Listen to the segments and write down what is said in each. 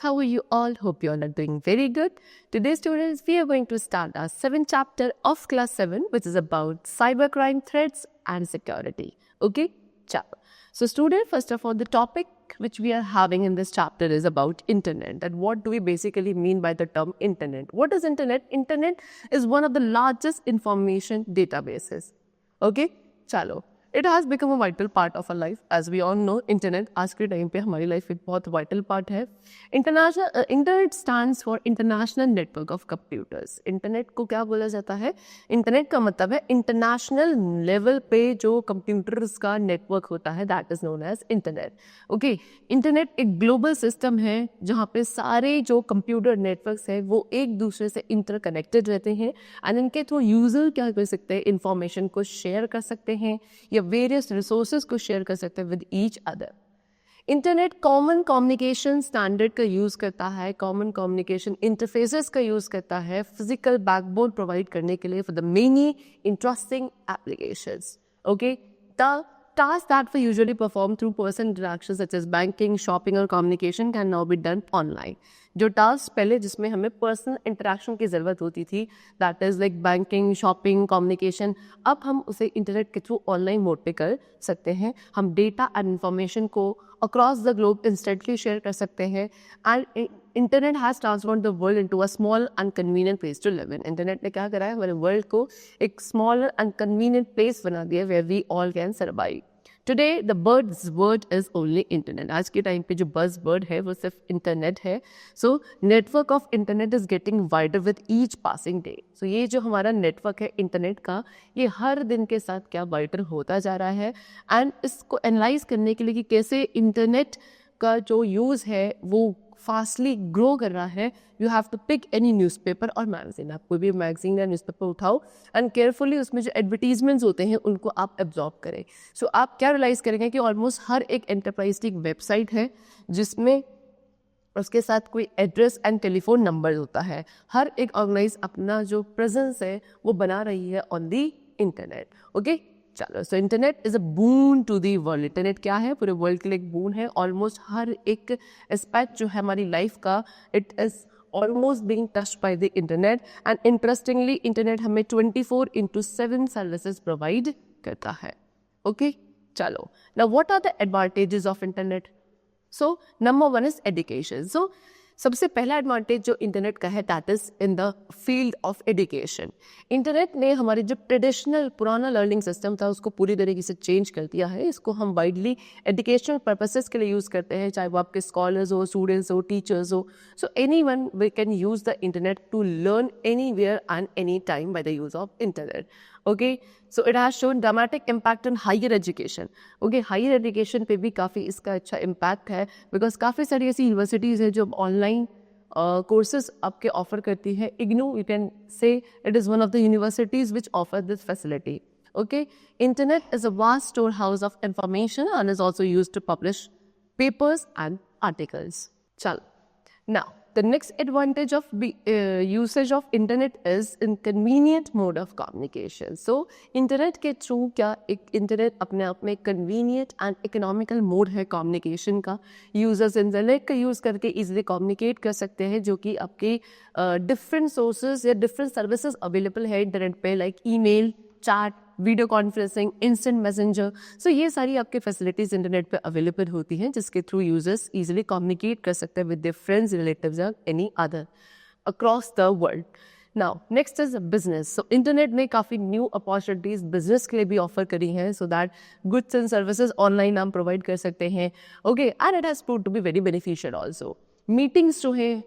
how are you all? Hope you all are doing very good. Today, students, we are going to start our 7th chapter of class 7, which is about cybercrime threats and security. Okay, chap. So, student, first of all, the topic which we are having in this chapter is about internet. That what do we basically mean by the term internet? What is internet? Internet is one of the largest information databases. Okay, chalo. It has become a vital part of our life. As we all know, internet आज के time पे हमारी life एक बहुत vital part है. Internet stands for international network of computers. Internet को क्या बोला जाता है? इंटरनेट का मतलब है इंटरनेशनल लेवल पे जो कंप्यूटर्स का नेटवर्क होता है, that is known as internet. Okay, internet एक ग्लोबल सिस्टम है जहाँ पे सारे जो कंप्यूटर नेटवर्क्स है वो एक दूसरे से इंटरकनेक्टेड रहते हैं एंड इनके थ्रू यूजर क्या कर सकते हैं, इंफॉर्मेशन को शेयर कर सकते हैं या वेरियस रिसोर्सेज को शेयर कर सकते हैं with each other. Internet common communication standard का यूज करता है, कॉमन कम्युनिकेशन इंटरफेसेस का यूज करता है फिजिकल बैकबोन प्रोवाइड करने के लिए for the many interesting applications. Okay, the tasks that were usually performed through person interactions such as banking, shopping or communication can now be done online. जो task पहले जिसमें हमें personal interaction की ज़रूरत होती थी, that is like banking, shopping, communication, अब हम उसे इंटरनेट के थ्रू ऑनलाइन मोड पे कर सकते हैं. हम डेटा एंड इंफॉर्मेशन को across the globe instantly share कर सकते हैं and internet has transformed the world into a small and convenient place to live in. इंटरनेट ने क्या करा है, हमारे वर्ल्ड को एक स्मॉल एंड कन्वीनियंट प्लेस बना दिया where we all can survive. Today the birds word is only internet. आज के टाइम पे जो बज़ वर्ड है वो सिर्फ इंटरनेट है. So network of internet is getting wider with each passing day. So ये जो हमारा नेटवर्क है इंटरनेट का, ये हर दिन के साथ क्या वाइडर होता जा रहा है. एंड इसको एनालाइज करने के लिए कि कैसे इंटरनेट का जो यूज़ है वो फास्टली ग्रो कर रहा है, you have to pick any newspaper और मैगजीन. आप कोई भी मैगजीन या न्यूज़पेपर उठाओ एंड केयरफुली उसमें जो एडवर्टीजमेंट्स होते हैं उनको आप एब्जॉर्ब करें. सो आप क्या रियलाइज़ करेंगे कि ऑलमोस्ट हर एक एंटरप्राइज की एक वेबसाइट है जिसमें उसके साथ कोई एड्रेस एंड टेलीफोन नंबर होता है. हर एक ऑर्गेनाइज अपना जो प्रेजेंस है वो बना रही है ऑन दी इंटरनेट. ओके, चलो. So internet is a boon to the world. इंटरनेट क्या है, पूरे वर्ल्ड के लिए एक बून है. ऑलमोस्ट हर एक एस्पेक्ट जो है हमारी लाइफ का, it is almost being touched by the internet. And interestingly internet हमें 24/7 सर्विसेज प्रोवाइड करता है. ओके, चलो. Now what are the advantages of internet? So number 1 is education. So सबसे पहला एडवांटेज जो इंटरनेट का है, that is in the field of education. Internet ने हमारे जो ट्रेडिशनल पुराना लर्निंग सिस्टम था उसको पूरी तरीके से चेंज कर दिया है. इसको हम वाइडली एजुकेशनल पर्पसेस के लिए यूज़ करते हैं, चाहे वो आपके स्कॉलर्स हो, स्टूडेंट्स हो, टीचर्स हो. So anyone we can use the internet to learn anywhere and anytime by the use of internet. Okay, so it has shown dramatic impact on higher education. Okay, higher education पे भी काफ़ी इसका अच्छा impact है because काफ़ी सारी ऐसी universities हैं जो ऑनलाइन कोर्सेज आपके ऑफर करती है. IGNOU, you can say it is one of the universities which offer this facility. Okay, internet is a vast storehouse of information and is also used to publish papers and articles. चल, now the next advantage of usage of internet is in convenient mode of communication. So internet के through क्या एक internet अपने आप में convenient and economical mode है communication का. Users internet का यूज़ करके easily communicate कर सकते हैं जो कि आपके different sources या different services available है इंटरनेट पे, like email, chat, video conferencing, instant messenger. So ये सारी आपके फैसिलिटीज़ इंटरनेट पे अवेलेबल होती हैं जिसके थ्रू यूजर्स इजीली कम्युनिकेट कर सकते हैं विद देयर फ्रेंड्स, रिलेटिव्स और any other across the world. Now next is business. So internet ने काफ़ी न्यू अपॉर्चुनिटीज़ बिजनेस के लिए भी ऑफर करी हैं so that goods and services online हम प्रोवाइड कर सकते हैं. Okay, and it has proved to be very beneficial also. Meetings जो हैं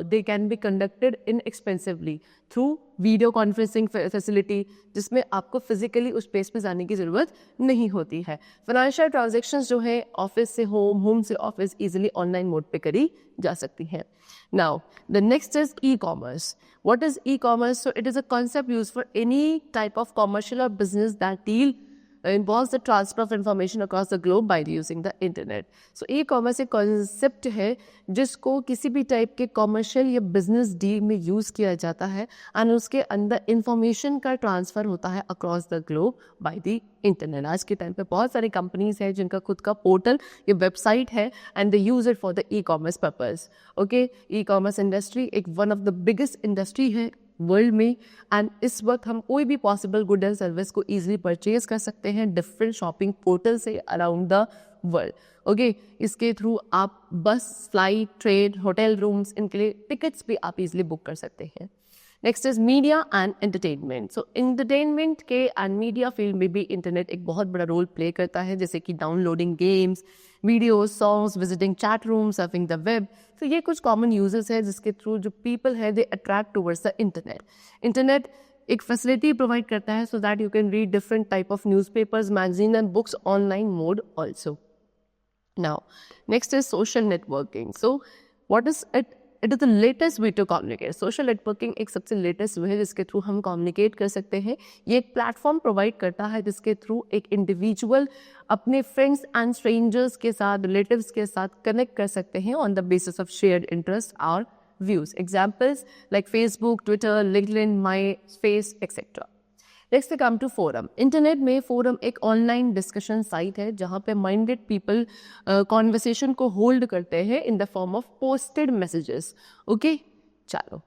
they can be conducted inexpensively through video conferencing facility जिसमें आपको फिजिकली उस प्लेस पे जाने की ज़रूरत नहीं होती है. फाइनेंशियल ट्रांजैक्शंस जो है ऑफिस से होम, होम से ऑफिस इजीली ऑनलाइन मोड पे करी जा सकती हैं. Now the next is e commerce. What is e-commerce? So it is a concept used for any type of commercial or business that deal involves the transfer of information across the globe by using the internet. So e-commerce एक concept है जिसको किसी भी type के commercial या business deal में use किया जाता है एंड उसके अंदर इंफॉर्मेशन का ट्रांसफ़र होता है across the globe bye the internet. आज के टाइम पे बहुत सारी कंपनीज हैं जिनका खुद का पोर्टल या वेबसाइट है and they use it for the e-commerce purpose. Okay, e-commerce industry एक one of the biggest industry है वर्ल्ड में एंड इस वक्त हम कोई भी पॉसिबल गुड एंड सर्विस को ईजिली परचेज कर सकते हैं डिफरेंट शॉपिंग पोर्टल से अराउंड द वर्ल्ड. ओके, इसके थ्रू आप bus, flight, train, hotel rooms, इनके लिए टिकट्स भी आप इजीली बुक कर सकते हैं. Next is media and entertainment. So entertainment के एंड मीडिया फील्ड में भी इंटरनेट एक बहुत बड़ा रोल प्ले करता है, जैसे कि downloading games, videos, songs, visiting chat room, surfing the web. तो ये कुछ कॉमन यूजेस है जिसके थ्रू जो पीपल है they attract towards the internet. Internet एक फैसिलिटी प्रोवाइड करता है so that you can read different type of newspapers, magazine and books online mode also. Now, next is social networking. So, what is it? It is the latest way to communicate. Social networking एक सबसे latest वे है जिसके through हम communicate कर सकते हैं. ये एक प्लेटफॉर्म प्रोवाइड करता है जिसके थ्रू एक इंडिविजुअल अपने फ्रेंड्स एंड स्ट्रेंजर्स के साथ, रिलेटिव्स के साथ कनेक्ट कर सकते हैं on the basis of shared interest और views. Examples like Facebook, Twitter, LinkedIn, MySpace etcetera. Next come to forum. Internet में फोरम एक ऑनलाइन डिस्कशन साइट है जहाँ पे माइंडेड पीपल कॉन्वर्सेशन को होल्ड करते हैं in the form of posted messages. Okay, चलो.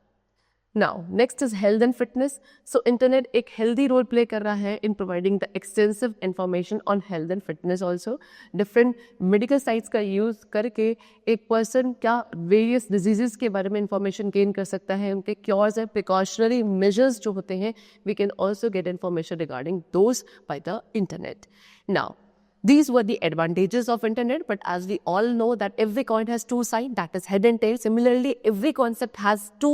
Now next is health and fitness. So internet एक हेल्दी रोल प्ले कर रहा है in providing the extensive information on health and fitness also. Different medical sites का use करके एक person क्या various disease के बारे में इंफॉर्मेशन गेन कर सकता है, उनके क्योर्स एंड प्रिकॉशनरी मेजर्स जो होते हैं, we can also get information regarding those by the internet. Now these were the advantages of internet, but as we all know that every coin has two sides, that is head and tail. Similarly, every concept has two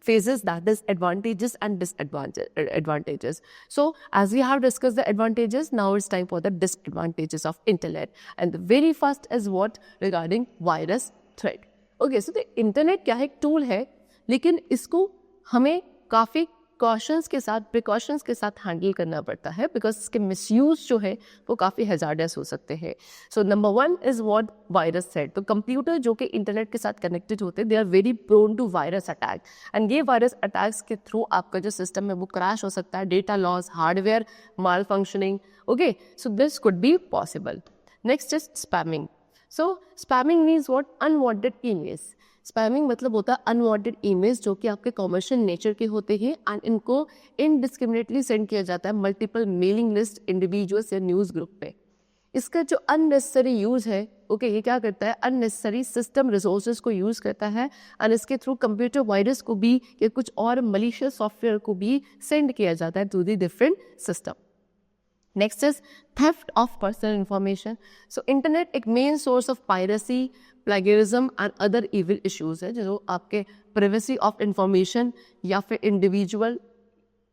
phases, that is advantages and disadvantages. So as we have discussed the advantages, now it's time for the disadvantages of internet. And the very first is what? Regarding virus threat. Okay, so the internet क्या है? एक tool है, लेकिन इसको हमें काफ़ी cautions के साथ, प्रिकॉशंस के साथ हैंडल करना पड़ता है बिकॉज इसके मिसयूज जो है वो काफ़ी हैजार्डस हो सकते हैं. So number one is what virus threat. तो कंप्यूटर जो कि इंटरनेट के साथ कनेक्टेड होते हैं, they are very prone to virus attack and ये वायरस अटैक्स के थ्रू आपका जो सिस्टम है वो क्रैश हो सकता है, data loss, hardware malfunctioning. Okay, so this could be possible. Next is spamming. So spamming means what? Unwanted emails. Spamming मतलब होता है अनवांटेड ईमेल्स जो कि आपके कॉमर्शियल नेचर के होते हैं एंड इनको इनडिस्क्रिमिनेटली सेंड किया जाता है मल्टीपल मेलिंग लिस्ट, इंडिविजुअल्स या न्यूज़ ग्रुप पे. इसका जो अननेसेसरी यूज़ है, ओके, ये क्या करता है? अननेसेसरी सिस्टम रिसोर्सेज को यूज़ करता है एंड इसके थ्रू कंप्यूटर वायरस को भी या कुछ और मलिशियस सॉफ्टवेयर को भी सेंड किया जाता है to the different system. Next is theft of personal information. So internet एक main source of piracy, plagiarism and other evil issues है जो आपके प्राइवेसी ऑफ इंफॉर्मेशन या फिर इंडिविजुअल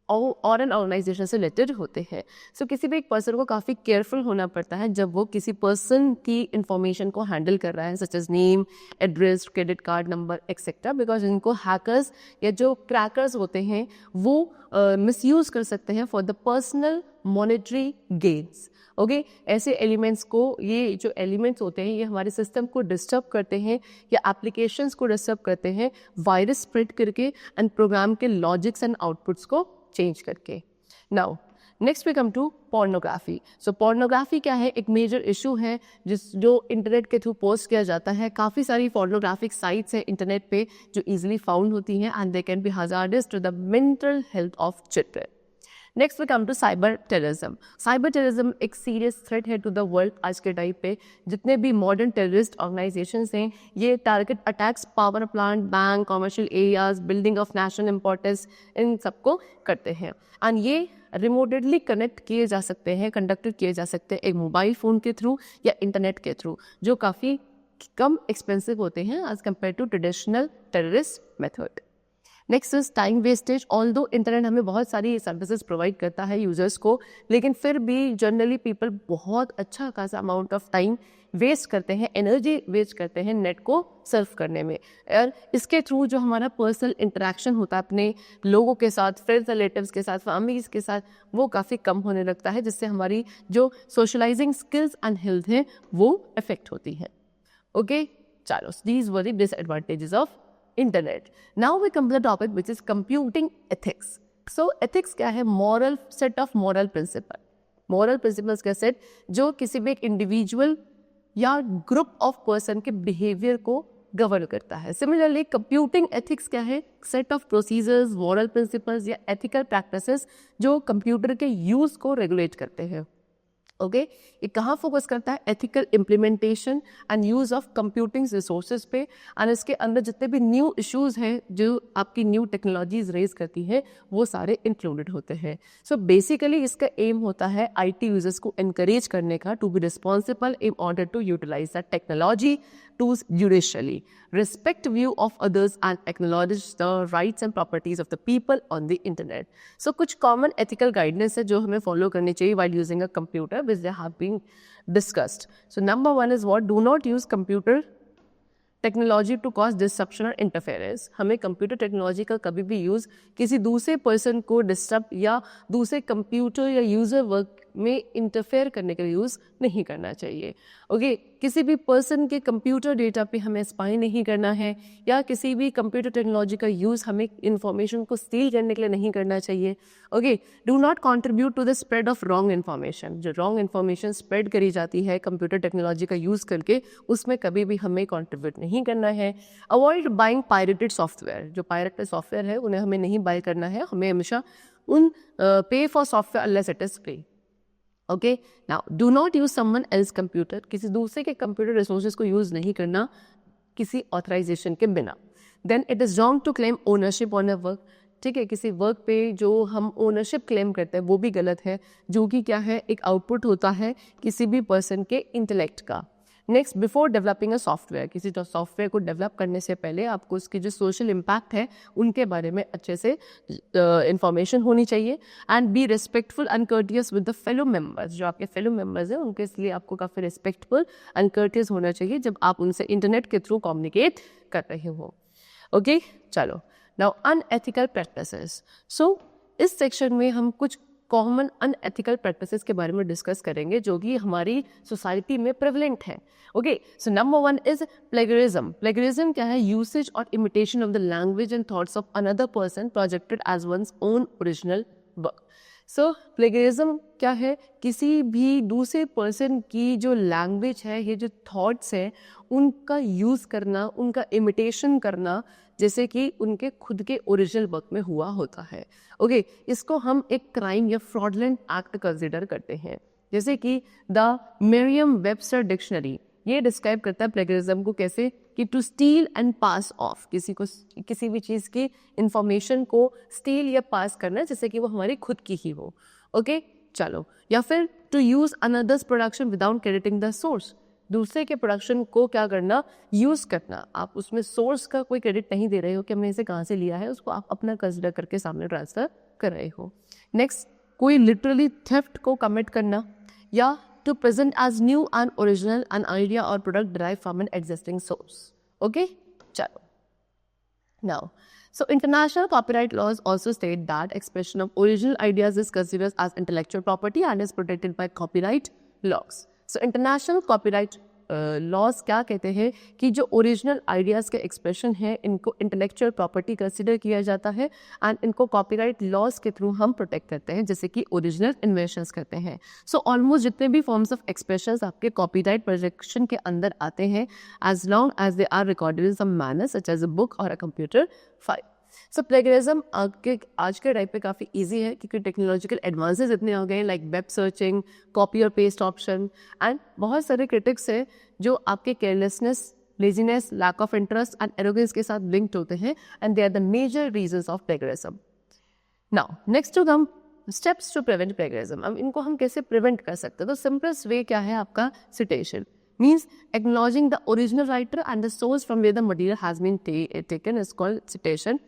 और एन ऑर्गेनाइजेशन से रिलेटेड होते हैं. सो किसी भी एक पर्सन को काफ़ी केयरफुल होना पड़ता है जब वो किसी पर्सन की इंफॉर्मेशन को हैंडल कर रहा है, such as name, address, credit card number etcetera, because इनको हैकर्स या जो क्रैकर्स होते हैं वो मिसयूज़ कर सकते हैं for the personal monetary gains. Okay, ऐसे एलिमेंट्स को, ये जो एलिमेंट्स होते हैं ये हमारे सिस्टम को डिस्टर्ब करते हैं या एप्लीकेशंस को डिस्टर्ब करते हैं वायरस स्प्रेड करके एंड प्रोग्राम के लॉजिक्स एंड आउटपुट्स को चेंज करके. Now next we come to pornography. So pornography क्या है? एक मेजर इशू है जो इंटरनेट के थ्रू पोस्ट किया जाता है. काफ़ी सारी पोर्नोग्राफिक साइट्स हैं इंटरनेट पे जो ईजिली फाउंड होती हैं and they can be hazardous to the mental health of children. Next we come to cyber terrorism. Cyber terrorism एक सीरियस थ्रेट है टू द वर्ल्ड आज के टाइम पे. जितने भी मॉडर्न टेररिस्ट ऑर्गेनाइजेशंस हैं ये target attacks power plant, bank, commercial areas, building of national importance, इन सबको करते हैं एंड ये रिमोटेडली कनेक्ट किए जा सकते हैं, कंडक्टेड किए जा सकते हैं एक मोबाइल फ़ोन के थ्रू या इंटरनेट के थ्रू, जो काफ़ी कम एक्सपेंसिव होते हैं as compare to traditional terrorist method. Next is time wastage. Although internet हमें बहुत सारी सर्विसेज प्रोवाइड करता है यूजर्स को, लेकिन फिर भी जनरली पीपल बहुत अच्छा खासा अमाउंट ऑफ टाइम वेस्ट करते हैं, एनर्जी वेस्ट करते हैं नेट को सर्फ करने में। और इसके थ्रू जो हमारा पर्सनल इंटरेक्शन होता है अपने लोगों के साथ, फ्रेंड्स रिलेटिव्स के साथ, फैमिलीज के साथ, वो काफ़ी कम होने लगता है, जिससे हमारी जो सोशलाइजिंग स्किल्स एंड हेल्थ है वो अफेक्ट होती है। ओके, चलो, these were the disadvantages of internet. Now we come to the topic which is computing ethics. So ethics क्या है? Moral set of moral principle, moral principles का set जो किसी भी एक इंडिविजुअल या ग्रुप ऑफ पर्सन के बिहेवियर को गवर्न करता है। सिमिलरली कंप्यूटिंग एथिक्स क्या है? Set of procedures, moral principles या एथिकल प्रैक्टिसेस जो कंप्यूटर के यूज को रेगुलेट करते हैं। ओके, ये कहाँ फोकस करता है? Ethical implementation and use of computing resources पे, एंड इसके अंदर जितने भी न्यू इश्यूज हैं जो आपकी न्यू टेक्नोलॉजीज रेज करती है वो सारे इंक्लूडेड होते हैं। सो बेसिकली इसका एम होता है आईटी यूजर्स को एनकरेज करने का to be responsible in order to utilise the technology tools judicially, respect view of others and acknowledge the rights and properties of the people on the internet. So कुछ common ethical guidelines है जो हमें follow करनी चाहिए while using a computer which they have been discussed. So number one is what? Do not use computer technology to cause disruption और interference. हमें computer technology का कभी भी यूज़ किसी दूसरे पर्सन को डिस्टर्ब या दूसरे कंप्यूटर या यूज़र वर्क में इंटरफेयर करने के लिए यूज़ नहीं करना चाहिए। ओके, किसी भी पर्सन के कंप्यूटर डेटा पे हमें स्पाई नहीं करना है, या किसी भी कंप्यूटर टेक्नोलॉजी का यूज़ हमें इंफॉर्मेशन को स्टील करने के लिए नहीं करना चाहिए। Okay, do not contribute to the spread of wrong information. जो रॉन्ग इन्फॉर्मेशन स्प्रेड करी जाती है कंप्यूटर टेक्नोलॉजी का यूज़ करके, उसमें कभी भी हमें कॉन्ट्रीब्यूट नहीं करना है। Avoid buying pirated software. जो पायरेटेड सॉफ्टवेयर है उन्हें हमें नहीं बाय करना है, हमें हमेशा उन पे for software unless it is free. Okay, now do not use someone else computer. किसी दूसरे के कंप्यूटर रिसोर्सेज को यूज नहीं करना किसी ऑथराइजेशन के बिना। Then it is wrong to claim ownership on a work. ठीक है, किसी वर्क पे जो हम ओनरशिप क्लेम करते हैं वो भी गलत है, जो कि क्या है, एक आउटपुट होता है किसी भी पर्सन के इंटेलेक्ट का। Next, before developing a software. किसी सॉफ्टवेयर को डेवलप करने से पहले आपको उसके जो सोशल इम्पैक्ट है उनके बारे में अच्छे से इंफॉर्मेशन होनी चाहिए। And be respectful and courteous with the fellow members. जो आपके फेलो मेम्बर्स हैं उनके लिए आपको काफ़ी रिस्पेक्टफुल एंड कर्टियस होना चाहिए जब आप उनसे इंटरनेट के थ्रू कम्युनिकेट कर रहे हो। ओके, चलो, नाउ अनएथिकल प्रैक्टिसेस। सो इस सेक्शन में हम कुछ कॉमन अनएथिकल प्रैक्टिसेस के बारे में डिस्कस करेंगे जो कि हमारी सोसाइटी में प्रेवलेंट है। Okay, so number one is plagiarism. Plagiarism क्या है? यूसेज और imitation of the language and thoughts of another person projected as one's own original work. So plagiarism क्या है? किसी भी दूसरे पर्सन की जो लैंग्वेज है, ये जो थॉट्स हैं, उनका यूज़ करना, उनका इमिटेशन करना, जैसे कि उनके खुद के ओरिजिनल वर्क में हुआ होता है। ओके, इसको हम एक क्राइम या फ्रॉडलेंट एक्ट कंसिडर करते हैं। जैसे कि द मेरियम वेबस्टर डिक्शनरी ये डिस्क्राइब करता है प्लेगरिज्म को कैसे, कि to steal and pass off. किसी भी चीज़ की इंफॉर्मेशन को स्टील या पास करना जैसे कि वो हमारी खुद की ही हो। ओके, चलो, या फिर to use another's production without crediting the source. दूसरे के प्रोडक्शन को क्या करना? यूज़ करना। आप उसमें सोर्स का कोई क्रेडिट नहीं दे रहे हो कि हमने इसे कहाँ से लिया है, उसको आप अपना कंसिडर करके सामने ट्रांसफर कर रहे हो। नेक्स्ट, कोई लिटरली थेफ्ट को कमिट करना, या to present as new and original an idea or product derived from an existing source. Okay, chalo. Now, so international copyright laws also state that expression of original ideas is considered as intellectual property and is protected by copyright laws. So international copyright laws क्या कहते हैं कि जो original ideas के expression है इनको intellectual property consider किया जाता है, एंड इनको कॉपीराइट लॉज के थ्रू हम प्रोटेक्ट करते हैं, जैसे कि ओरिजिनल इन्वेंशंस करते हैं। सो ऑलमोस्ट जितने भी फॉर्म्स ऑफ एक्सप्रेशंस आपके कॉपीराइट प्रोटेक्शन के अंदर आते हैं, as long as they are recorded in some manner such as a book और a computer file. So plagiarism आज के टाइम पे काफ़ी इजी है क्योंकि टेक्नोलॉजिकल एडवांसेस इतने हो गए हैं, लाइक वेब सर्चिंग, कॉपी और पेस्ट ऑप्शन, एंड बहुत सारे क्रिटिक्स हैं जो आपके carelessness, laziness, lack of interest and arrogance के साथ लिंक्ड होते हैं, and they are the major reasons of plagiarism. Now next to come steps to prevent plagiarism. अब इनको हम कैसे प्रिवेंट कर सकते हैं? तो सिंपलेस्ट वे क्या है आपका? Citation means acknowledging the original writer and the source from where the material has been taken is called citation.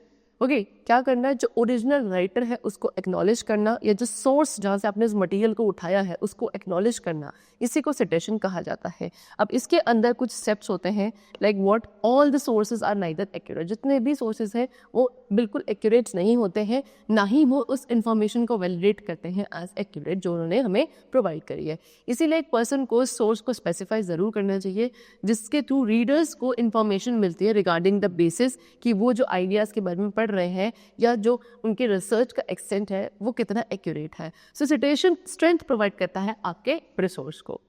Okay क्या करना है, जो ओरिजिनल राइटर है उसको एक्नॉलेज करना, या जो सोर्स जहाँ से आपने इस मटेरियल को उठाया है उसको एक्नॉलेज करना, इसी को सिटेशन कहा जाता है। अब इसके अंदर कुछ स्टेप्स होते हैं, like what all the sources are neither accurate, जितने भी सोर्सेज हैं वो बिल्कुल एक्यूरेट नहीं होते हैं, ना ही वो उस इंफॉर्मेशन को वैलिडेट करते हैं एज एक्यूरेट जो उन्होंने हमें प्रोवाइड करी है। इसीलिए एक पर्सन को सोर्स को स्पेसिफाई ज़रूर करना चाहिए, जिसके थ्रू रीडर्स को इन्फॉर्मेशन मिलती है रिगार्डिंग द बेसिस कि वो जो आइडियाज़ के बारे में पढ़ रहे हैं या जो उनके रिसर्च का एक्सटेंट है वो कितना एक्यूरेट है। सो सिटेशन स्ट्रेंथ प्रोवाइड करता है आपके रिसोर्स को।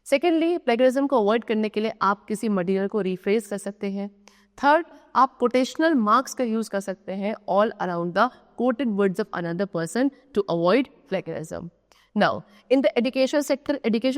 सेकेंडली, प्लेगरिज्म को अवॉइड करने के लिए आप किसी मटेरियल को रिफ्रेज कर सकते हैं। थर्ड, आप कोटेशनल मार्क्स का यूज कर सकते हैं all around the quoted words of another person to avoid plagiarism. Now in the education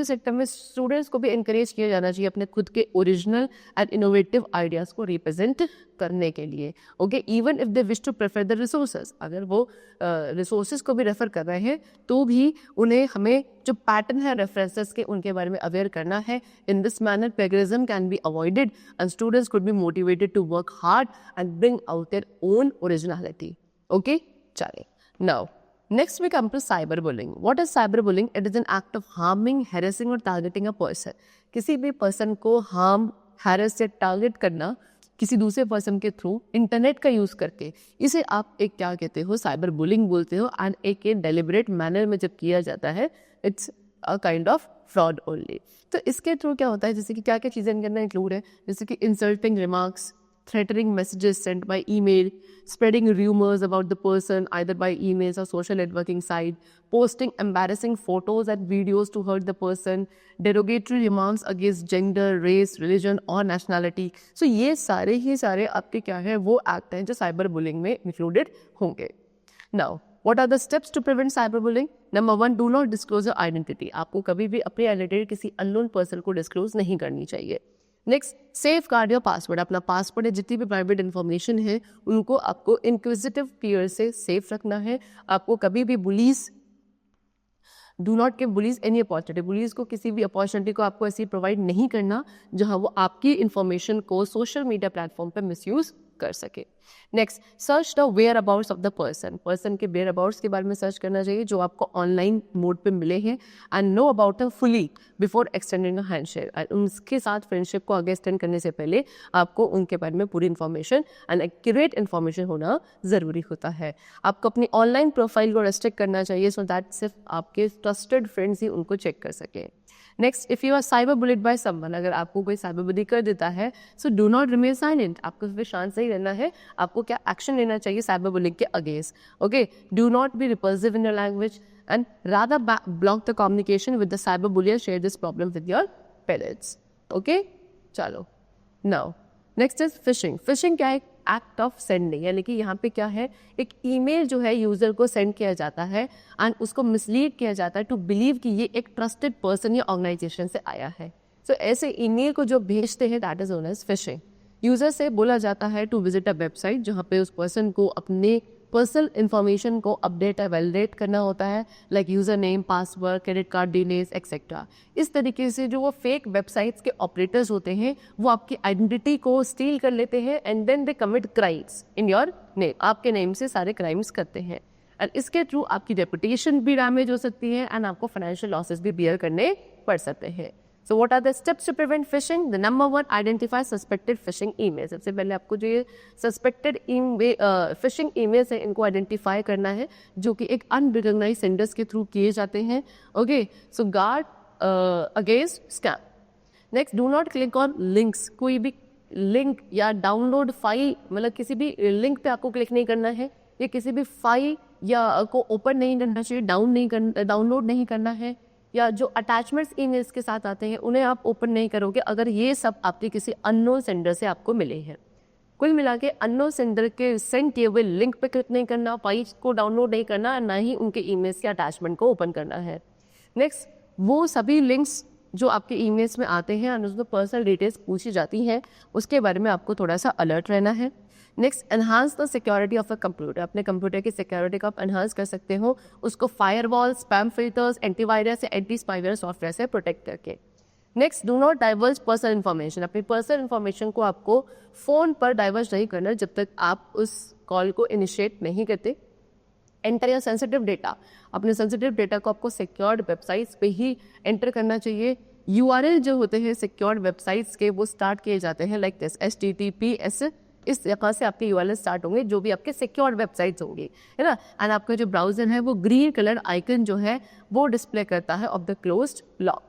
sector में स्टूडेंट्स को भी इंकरेज किया जाना चाहिए अपने खुद के ओरिजिनल एंड इनोवेटिव आइडियाज़ को रिप्रेजेंट करने के लिए। Okay, even if they wish to prefer the resources, अगर वो रिसोर्सेज को भी रेफर कर रहे हैं तो भी उन्हें हमें जो पैटर्न है रेफरेंसेस के उनके बारे में अवेयर करना है। In this manner plagiarism can be avoided and students could be motivated to work hard and bring out their own originality. Okay, चलिए now next we come to cyberbullying. What is cyberbullying? It is an act of harming, harassing और targeting a person. किसी भी person को harm, harass या target करना किसी दूसरे person के थ्रू इंटरनेट का यूज़ करके, इसे आप एक क्या कहते हो, साइबर बुलिंग बोलते हो। एंड एक डेलिबरेट मैनर में जब किया जाता है it's a kind of fraud only. तो इसके थ्रू क्या होता है, जैसे कि क्या क्या चीज़ें इनके अंदर इंक्लूड है, जैसे कि insulting remarks, threatening messages sent by email, spreading rumors about the person either by emails or social networking site, posting embarrassing photos and videos to hurt the person, derogatory remarks against gender, race, religion or nationality. So ये सारे ही सारे आपके क्या है वो act हैं जो cyber bullying में इंक्लूडेड होंगे। Now, what are the steps to prevent cyberbullying? Number 1, do not disclose your identity. आपको कभी भी अपनी आइडेंटिटी किसी अननोन पर्सन को डिस्क्लोज नहीं करनी चाहिए। Next, safe guard your password. अपना पासवर्ड है, जितनी भी प्राइवेट इन्फॉर्मेशन है उनको आपको इंक्विजिटिव पीयर से सेफ रखना है। आपको कभी भी bullies, do not give bullies any opportunity, bullies को किसी भी अपॉर्चुनिटी को आपको ऐसी प्रोवाइड नहीं करना जहां वो आपकी इन्फॉर्मेशन को सोशल मीडिया प्लेटफॉर्म पर मिसयूज कर सके। Next, search the whereabouts of the person के वेयर अबाउट्स के बारे में सर्च करना चाहिए जो आपको ऑनलाइन मोड पे मिले हैं, and know about him fully before extending a handshake. And उनके साथ फ्रेंडशिप को आगे एक्सटेंड करने से पहले आपको उनके बारे में पूरी इन्फॉर्मेशन एंड एक्यूरेट इन्फॉर्मेशन होना ज़रूरी होता है। आपको अपनी ऑनलाइन प्रोफाइल को रेस्ट्रिक्ट करना चाहिए सो दैट सिर्फ आपके ट्रस्टेड फ्रेंड्स ही उनको चेक कर सकें। Next, if you are cyber bullied by someone, अगर आपको कोई साइबर बुली कर देता है so do not remain silent, आपको फिर शांत से ही रहना है। आपको क्या एक्शन लेना चाहिए साइबर बुलिंग के against. Okay, do not be repulsive in your language and rather block the communication with the cyber bullier, share this problem with your parents. Okay, चलो now next is phishing. Phishing क्या है? Act of sending, यानी कि यहाँ पे क्या है, एक ईमेल जो है यूजर को सेंड किया जाता है एंड उसको मिसलीड किया जाता है टू बिलीव कि ये एक ट्रस्टेड पर्सन या ऑर्गेनाइजेशन से आया है। सो ऐसे ईमेल को जो भेजते हैं that is known as phishing. User से बोला जाता है टू विजिट अ वेबसाइट जहाँ पे उस पर्सन को अपने पर्सनल इन्फॉर्मेशन को अपडेट या वैलिडेट करना होता है, like user name, password, credit card details etcetera. इस तरीके से जो वो फेक वेबसाइट्स के ऑपरेटर्स होते हैं वो आपकी आइडेंटिटी को स्टील कर लेते हैं and then they commit crimes in your name, आपके नेम से सारे क्राइम्स करते हैं एंड इसके थ्रू आपकी रेपुटेशन भी डैमेज हो सकती है एंड आपको फाइनेंशियल लॉसेस भी बियर करने पड़ सकते हैं। So what are the steps to prevent phishing? The number 1, identify suspected phishing emails. सबसे पहले आपको जो ये suspected phishing emails है इनको identify करना है जो कि एक unrecognized senders के थ्रू किए जाते हैं। Okay, so guard against scam. Next, do not click on links. कोई भी लिंक या डाउनलोड फाइल, मतलब किसी भी लिंक पे आपको क्लिक नहीं करना है या किसी भी फाइल या को ओपन नहीं करना चाहिए, डाउनलोड नहीं करना है, या जो अटैचमेंट्स ईमेल्स के साथ आते हैं उन्हें आप ओपन नहीं करोगे अगर ये सब आपके किसी अननोन सेंडर से आपको मिले हैं। कुल मिला के अननोन सेंडर के सेंड किए हुए लिंक पे क्लिक नहीं करना, फाइल्स को डाउनलोड नहीं करना, ना ही उनके ईमेल्स के अटैचमेंट को ओपन करना है। नेक्स्ट, वो सभी लिंक्स जो आपके ईमेल्स में आते हैं और उसमें पर्सनल डिटेल्स पूछी जाती हैं उसके बारे में आपको थोड़ा सा अलर्ट रहना है। Next, enhance the security of a computer. अपने कंप्यूटर की सिक्योरिटी को आप एनहांस कर सकते हो, उसको फायरवॉल, स्पैम फिल्टर्स, एंटीवायरस या एंटी स्पाईवेयर सॉफ्टवेयर से प्रोटेक्ट करके। Next, do not diverse personal information. अपनी पर्सनल इन्फॉर्मेशन को आपको फ़ोन पर डाइवर्स नहीं करना जब तक आप उस कॉल को इनिशिएट नहीं करते। एंटर या सेंसिटिव डेटा, अपने सेंसिटिव डेटा को आपको सिक्योर्ड वेबसाइट्स पे ही एंटर करना चाहिए। URL जो होते हैं सिक्योर्ड वेबसाइट्स के, वो स्टार्ट किए जाते हैं लाइक दिस, HTTPS, इस जगह से आपके URL स्टार्ट होंगे जो भी आपके सिक्योर्ड वेबसाइट्स होंगी, है ना। एंड आपका जो ब्राउजर है वो ग्रीन कलर आइकन जो है वो डिस्प्ले करता है ऑफ द क्लोज्ड लॉक।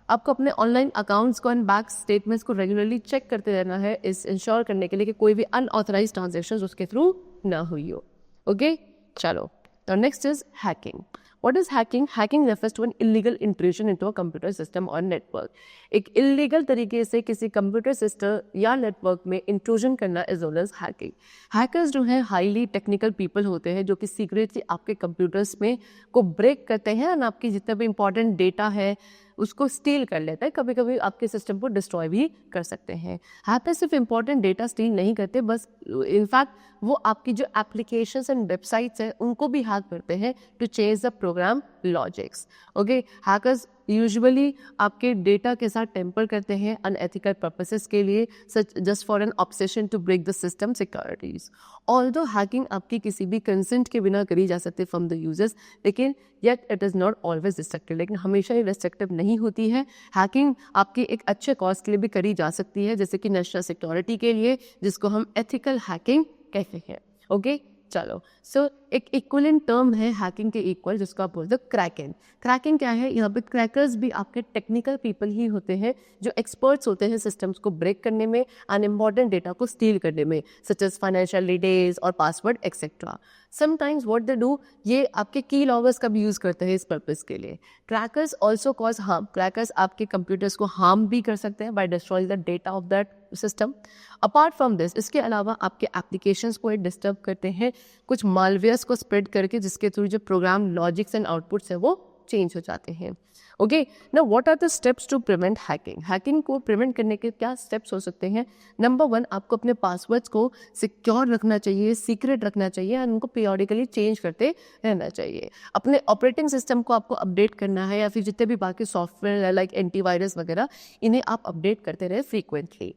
आपको अपने ऑनलाइन अकाउंट्स को एंड बैंक स्टेटमेंट्स को रेगुलरली चेक करते रहना है, इस इंश्योर करने के लिए कि कोई भी अनऑथराइज ट्रांजेक्शन उसके थ्रू ना हुई हो। ओके, चलो, तो next is hacking. What is hacking? Hacking refers to an illegal intrusion into a computer system or network. एक illegal तरीके से किसी कंप्यूटर सिस्टम या नेटवर्क में इंट्रूजन करना is known as hacking. Hackers जो हैं हाईली टेक्निकल पीपल होते हैं जो कि सीक्रेटली आपके कंप्यूटर्स में को ब्रेक करते हैं और आपकी जितना भी इंपॉर्टेंट डेटा है उसको स्टील कर लेता है, कभी कभी आपके सिस्टम को डिस्ट्रॉय भी कर सकते हैं। हैकर सिर्फ इंपॉर्टेंट डेटा स्टील नहीं करते, बस इनफैक्ट वो आपकी जो एप्लीकेशंस एंड वेबसाइट्स हैं उनको भी हैक करते हैं to change the program logics. Okay, hackers usually आपके डेटा के साथ टेम्पर करते हैं अनएथिकल पर्पसेस के लिए, such just for an obsession to break the system securities. Although hacking आपकी किसी भी कंसेंट के बिना करी जा सकती है फ्रॉम द यूजर्स, लेकिन yet it is not always destructive, लेकिन हमेशा ही डिस्ट्रक्टिव नहीं होती है। हैकिंग आपके एक अच्छे कॉज के लिए भी करी जा सकती है, जैसे कि नेशनल सिक्योरिटी के लिए, जिसको हम एथिकल हैकिंग कहते हैं। ओके, चलो, सो एक इक्वलेंट टर्म है हैकिंग के इक्वल जिसको आप बोलते हो क्रैकिंग। क्रैकिंग क्या है? यहाँ पे क्रैकर्स भी आपके टेक्निकल पीपल ही होते हैं जो एक्सपर्ट्स होते हैं सिस्टम्स को ब्रेक करने में एंड इम्पॉर्टेंट डेटा को स्टील करने में, सच एज फाइनेंशियल डिटेल्स और password etcetera. Sometimes what they do, ये आपके की लॉगर्स का भी यूज़ करते हैं इस पर्पज़ के लिए। Crackers also cause harm, crackers आपके कंप्यूटर्स को हार्म भी कर सकते हैं by destroying the data of that system. Apart from this, इसके अलावा आपके एप्लीकेशंस को डिस्टर्ब करते हैं कुछ मालवेयर्स को स्प्रेड करके, जिसके थ्रू जो प्रोग्राम लॉजिक्स एंड आउटपुट्स है वो चेंज हो जाते हैं। Okay, now what are the steps to prevent hacking? Hacking को प्रिवेंट करने के क्या स्टेप्स हो सकते हैं? नंबर 1, आपको अपने पासवर्ड्स को सिक्योर रखना चाहिए, सीक्रेट रखना चाहिए और उनको पीरियडिकली चेंज करते रहना चाहिए। अपने ऑपरेटिंग सिस्टम को आपको अपडेट करना है, या फिर जितने भी बाकी सॉफ्टवेयर लाइक एंटीवायरस वगैरह, इन्हें आप अपडेट करते रहे फ्रीक्वेंटली।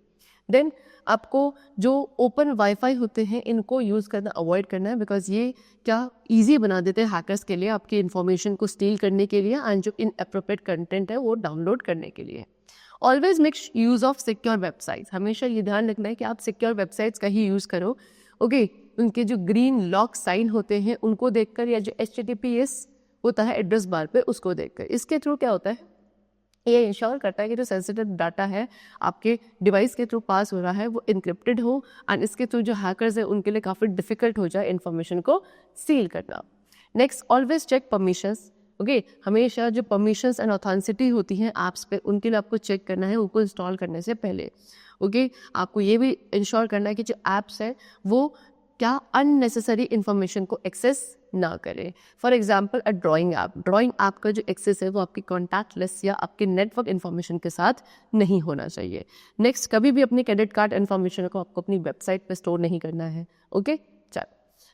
देन आपको जो ओपन वाईफाई होते हैं इनको यूज़ करना अवॉइड करना है, बिकॉज ये क्या ईजी बना देते हैं हैकर्स के लिए आपकी इन्फॉर्मेशन को स्टील करने के लिए एंड जो इनएप्रोप्रिएट कंटेंट है वो डाउनलोड करने के लिए। Always make use of secure websites, हमेशा ये ध्यान रखना है कि आप सिक्योर वेबसाइट्स का ही यूज़ करो। ओके, उनके जो ग्रीन लॉक साइन होते हैं उनको देखकर, या जो HTTPS होता है एड्रेस बार पे उसको देखकर। इसके थ्रू क्या होता है, ये इंश्योर करता है कि जो सेंसिटिव डाटा है आपके डिवाइस के थ्रू पास हो रहा है वो इनक्रिप्टेड हो एंड इसके थ्रू जो हैकर्स हैं उनके लिए काफ़ी डिफिकल्ट हो जाए इन्फॉर्मेशन को सील करना। Next, always check permissions. Okay, हमेशा जो परमिशंस एंड ऑथेंटिसिटी होती हैं ऐप्स पे, उनके लिए आपको चेक करना है उनको इंस्टॉल करने से पहले। ओके, आपको ये भी इंश्योर करना है कि जो ऐप्स है वो क्या अननेसेसरी इन्फॉर्मेशन को एक्सेस ना करें। For example a drawing app का जो एक्सेस है वो आपकी कॉन्टैक्ट लिस्ट या आपके नेटवर्क इन्फॉर्मेशन के साथ नहीं होना चाहिए। नेक्स्ट, कभी भी अपनी क्रेडिट कार्ड इन्फॉर्मेशन को आपको अपनी वेबसाइट पे स्टोर नहीं करना है। ओके, चलो,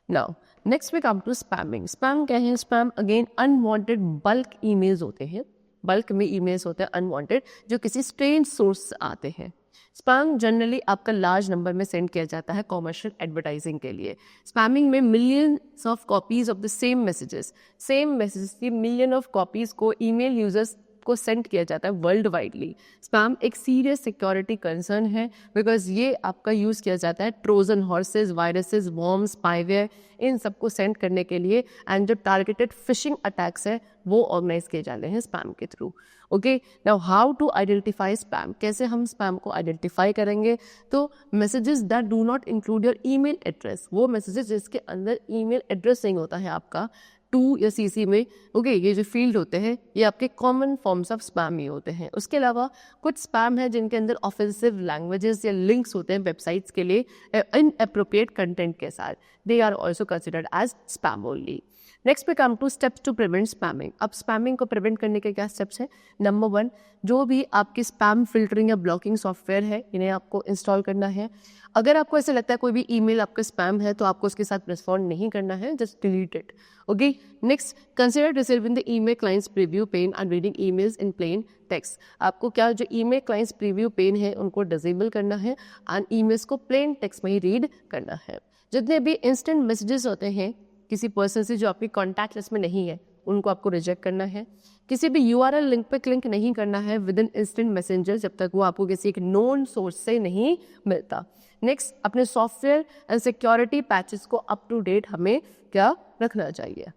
now next we come to spamming. Spam क्या है? Spam again unwanted bulk emails होते हैं, बल्क में ईमेल्स होते हैं अनवांटेड जो किसी स्ट्रेंज सोर्स से आते हैं। स्पैम जनरली आपका लार्ज नंबर में सेंड किया जाता है कॉमर्शियल एडवर्टाइजिंग के लिए। स्पैमिंग में millions of copies of the same messages की मिलियन ऑफ कॉपीज को ईमेल यूजर्स को सेंड किया जाता है वर्ल्ड वाइडली। स्पैम एक सीरियस सिक्योरिटी कंसर्न है, बिकॉज ये आपका यूज़ किया जाता है Trojan horses, viruses, worms, spyware, इन सबको सेंड करने के लिए। एंड जो टारगेटेड फिशिंग अटैक्स है वो ऑर्गेनाइज किए जाते हैं स्पैम के through. Okay, now how to identify spam, कैसे हम स्पैम को आइडेंटिफाई करेंगे? तो messages that do not include your email address, वो मैसेजेस जिसके अंदर ईमेल एड्रेस नहीं होता है आपका टू या CC में। ओके, ये जो फील्ड होते हैं ये आपके कॉमन फॉर्म्स ऑफ स्पैम ही होते हैं। उसके अलावा कुछ स्पैम है जिनके अंदर ऑफेंसिव लैंग्वेजेस या लिंक्स होते हैं वेबसाइट्स के लिए इनएप्रोप्रिएट कंटेंट के साथ, they are also considered as spam only. Next पे come to steps to prevent spamming. अब स्पैमिंग को प्रिवेंट करने के क्या स्टेप्स हैं? नंबर 1, जो भी आपके स्पैम फिल्टरिंग या ब्लॉकिंग सॉफ्टवेयर है इन्हें आपको इंस्टॉल करना है। अगर आपको ऐसा लगता है कोई भी ईमेल आपका स्पैम है तो आपको उसके साथ रिस्पॉन्ड नहीं करना है, just delete it. Okay, next, consider receiving the email clients preview pane and reading emails in plain text. आपको क्या जो ईमेल क्लाइंट्स प्रीव्यू पेन है उनको डिसेबल करना है एंड ईमेल्स को प्लेन टेक्स्ट में ही रीड करना है। जितने भी इंस्टेंट मैसेजेस होते हैं किसी पर्सन से जो आपकी कॉन्टैक्ट लिस्ट में नहीं है उनको आपको रिजेक्ट करना है। किसी भी URL लिंक पे क्लिक नहीं करना है विद इन इंस्टेंट मैसेंजर जब तक वो आपको किसी एक नोन सोर्स से नहीं मिलता। नेक्स्ट, अपने सॉफ्टवेयर एंड सिक्योरिटी पैचेस को अप टू डेट हमें क्या रखना चाहिए।